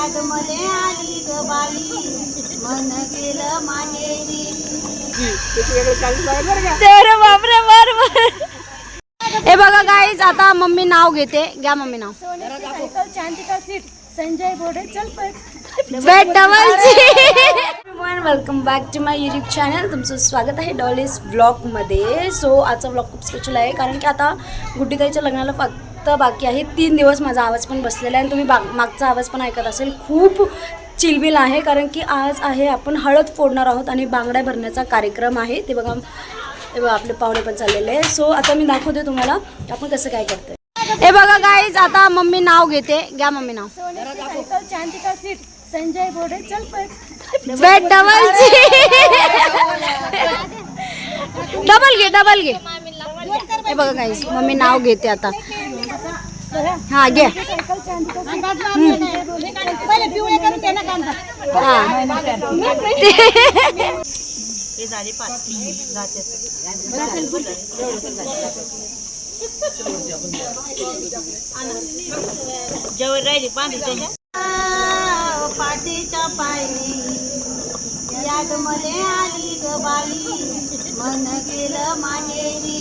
याद मले आली ग बाई मन गेलं माहेरी. तर बापरे बरोबर. हे बघा गाईज आता मम्मी नाव घेते. घ्या मम्मी नाव. सायकल चांदी सीट संजय बोडे चल bet double welcome back to my YouTube channel. तुमचं स्वागत आहे डॉलीज ब्लॉगमध्ये. सो आजचा ब्लॉग खूप स्पेशल आहे कारण की आता गुड्डीताईच्या लग्नाला फक्त बाकी आहे 3 दिवस. माझा आवाज पण बसलेला आहे आणि तुम्ही मागचा आवाज पण ऐकत असेल. खूप चिलबिल आहे कारण की आज आहे आपण हळद फोडणार आहोत आणि बांगड्या भरण्याचा कार्यक्रम आहे. ते बघा आपले पाहुणे पण चाललेले आहे. सो आता मी दाखवते तुम्हाला आपण कसं काय करतोय. हे बघा गाईज आता मम्मी नाव घेते. घ्या मम्मी नाव. सायकल चांदी सीट संजय बोडे चल बेट डबल घे. हे बघा गाईज मम्मी नाव घेते आता. हा घे. सायकल चांदी पहिले पिवळे करून दे ना कांदा. हे झाले 5 जेवण राहिली पाणी पाठीच्या पायी याद मले आली ग बाई मन गेलं माहेरी.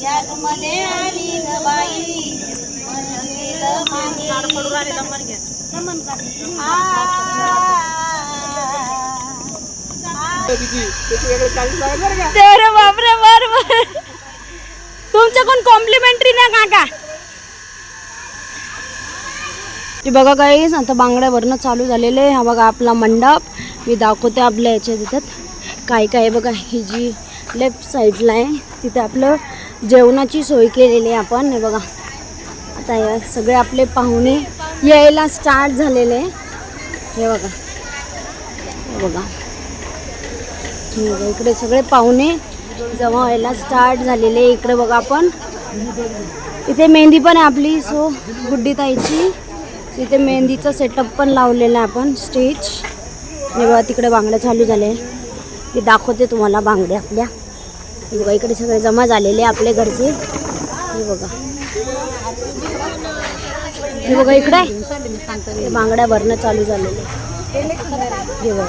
याद मले आली ग बाई मन गेलं माहेरी. तर बापरे बरोबर. तुमच्या कोण कॉम्प्लिमेंटरी ना काका. ते बघा गाईस आता बांगड्या भरणं चालू झालेले आहे. हा बघा आपला मंडप. मी दाखवते आपल्या याच्यात येतात काय काय. बघा ही जी लेफ्ट साईडला आहे तिथे आपलं जेवणाची सोय केलेली आहे आपण. हे बघा आता या सगळे आपले पाहुणे यायला स्टार्ट झालेले आहे. हे बघा इकडे सगळे पाहुणे जमा व्हायला स्टार्ट झालेले. इकडे बघा आपण इथे मेहंदी पण आहे आपली. सो गुड्डीताईची इथे मेहंदीचा सेटअप पण लावलेला आहे आपण. स्टेज हे बघा तिकडे बांगड्या चालू झाले. ते दाखवते तुम्हाला बांगड्या आपल्या. हे बघा इकडे सगळे जमा झालेले आपले घरचे. हे बघा इकडे बांगड्या भरणं चालू झालेले. हे बघा